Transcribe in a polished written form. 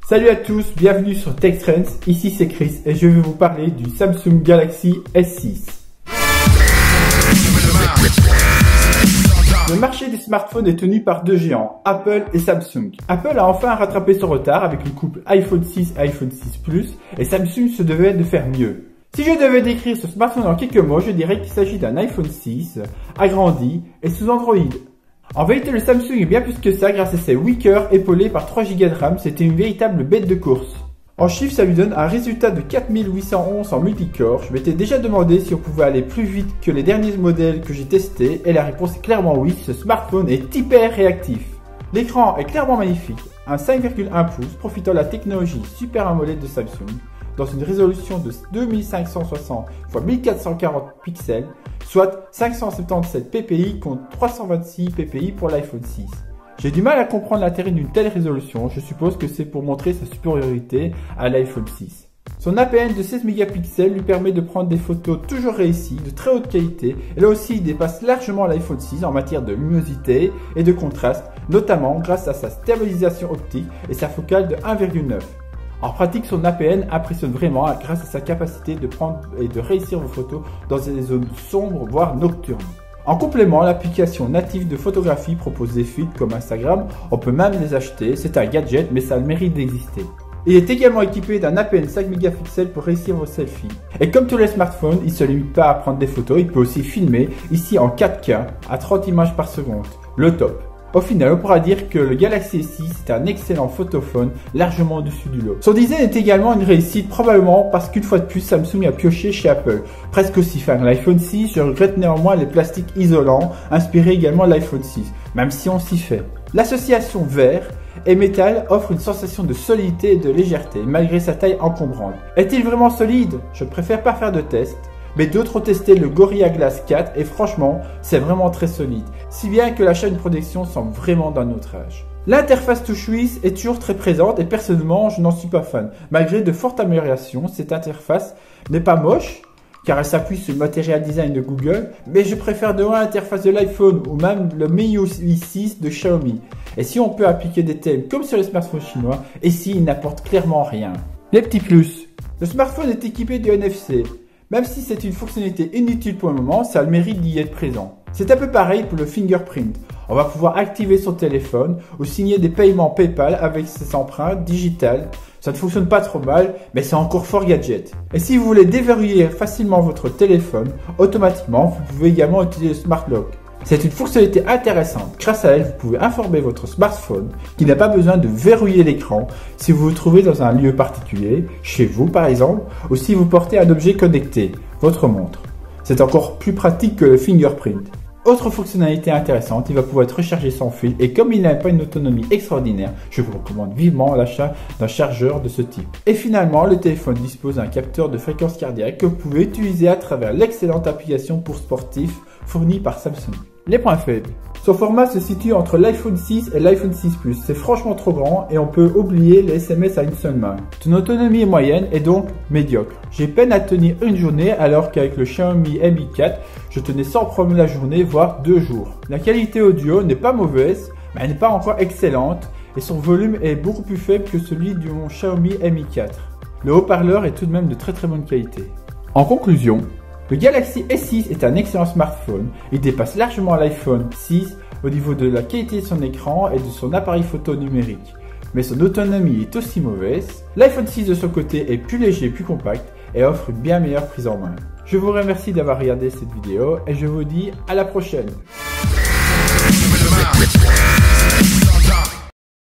Salut à tous, bienvenue sur Tech Trends, ici c'est Chris et je vais vous parler du Samsung Galaxy S6. Le marché des smartphones est tenu par deux géants, Apple et Samsung. Apple a enfin rattrapé son retard avec le couple iPhone 6 et iPhone 6 Plus et Samsung se devait de faire mieux. Si je devais décrire ce smartphone en quelques mots, je dirais qu'il s'agit d'un iPhone 6 agrandi et sous Android. En vérité, le Samsung est bien plus que ça grâce à ses 8 cœurs épaulés par 3 Go de RAM, c'était une véritable bête de course. En chiffres, ça lui donne un résultat de 4811 en multicore. Je m'étais déjà demandé si on pouvait aller plus vite que les derniers modèles que j'ai testés et la réponse est clairement oui, ce smartphone est hyper réactif. L'écran est clairement magnifique, un 5,1 pouces profitant de la technologie Super AMOLED de Samsung dans une résolution de 2560 x 1440 pixels, soit 577 ppi contre 326 ppi pour l'iPhone 6. J'ai du mal à comprendre l'intérêt d'une telle résolution, je suppose que c'est pour montrer sa supériorité à l'iPhone 6. Son APN de 16 mégapixels lui permet de prendre des photos toujours réussies, de très haute qualité, et là aussi il dépasse largement l'iPhone 6 en matière de luminosité et de contraste, notamment grâce à sa stabilisation optique et sa focale de 1,9. En pratique, son APN impressionne vraiment grâce à sa capacité de prendre et de réussir vos photos dans des zones sombres voire nocturnes. En complément, l'application native de photographie propose des feeds comme Instagram, on peut même les acheter, c'est un gadget mais ça a le mérite d'exister. Il est également équipé d'un APN 5 mégapixels pour réussir vos selfies. Et comme tous les smartphones, il ne se limite pas à prendre des photos, il peut aussi filmer, ici en 4K à 30 images par seconde, le top. Au final, on pourra dire que le Galaxy S6 est un excellent photophone, largement au-dessus du lot. Son design est également une réussite, probablement parce qu'une fois de plus, Samsung a pioché chez Apple. Presque aussi fin que l'iPhone 6, je regrette néanmoins les plastiques isolants, inspirés également de l'iPhone 6, même si on s'y fait. L'association verre et métal offre une sensation de solidité et de légèreté, malgré sa taille encombrante. Est-il vraiment solide? Je préfère pas faire de test. Mais d'autres ont testé le Gorilla Glass 4 et franchement, c'est vraiment très solide, si bien que la chaîne de protection semble vraiment d'un autre âge. L'interface TouchWiz est toujours très présente et personnellement, je n'en suis pas fan. Malgré de fortes améliorations, cette interface n'est pas moche, car elle s'appuie sur le Material Design de Google, mais je préfère de loin l'interface de l'iPhone ou même le MIUI 6 de Xiaomi. Et si on peut appliquer des thèmes comme sur les smartphones chinois, ici il n'apporte clairement rien. Les petits plus. Le smartphone est équipé du NFC. Même si c'est une fonctionnalité inutile pour le moment, ça a le mérite d'y être présent. C'est un peu pareil pour le fingerprint. On va pouvoir activer son téléphone ou signer des paiements PayPal avec ses empreintes digitales. Ça ne fonctionne pas trop mal, mais c'est encore fort gadget. Et si vous voulez déverrouiller facilement votre téléphone, automatiquement, vous pouvez également utiliser le Smart Lock. C'est une fonctionnalité intéressante. Grâce à elle, vous pouvez informer votre smartphone qu'il n'a pas besoin de verrouiller l'écran si vous vous trouvez dans un lieu particulier, chez vous par exemple, ou si vous portez un objet connecté, votre montre. C'est encore plus pratique que le fingerprint. Autre fonctionnalité intéressante, il va pouvoir être rechargé sans fil et comme il n'a pas une autonomie extraordinaire, je vous recommande vivement l'achat d'un chargeur de ce type. Et finalement, le téléphone dispose d'un capteur de fréquence cardiaque que vous pouvez utiliser à travers l'excellente application pour sportifs fournie par Samsung. Les points faibles. Son format se situe entre l'iPhone 6 et l'iPhone 6 Plus. C'est franchement trop grand et on peut oublier les SMS à une seule main. Son autonomie est moyenne et donc médiocre. J'ai peine à tenir une journée alors qu'avec le Xiaomi Mi 4, je tenais sans problème la journée, voire 2 jours. La qualité audio n'est pas mauvaise, mais elle n'est pas encore excellente et son volume est beaucoup plus faible que celui du Xiaomi Mi 4. Le haut-parleur est tout de même de très bonne qualité. En conclusion, le Galaxy S6 est un excellent smartphone, il dépasse largement l'iPhone 6 au niveau de la qualité de son écran et de son appareil photo numérique. Mais son autonomie est aussi mauvaise, l'iPhone 6 de son côté est plus léger et plus compact et offre une bien meilleure prise en main. Je vous remercie d'avoir regardé cette vidéo et je vous dis à la prochaine.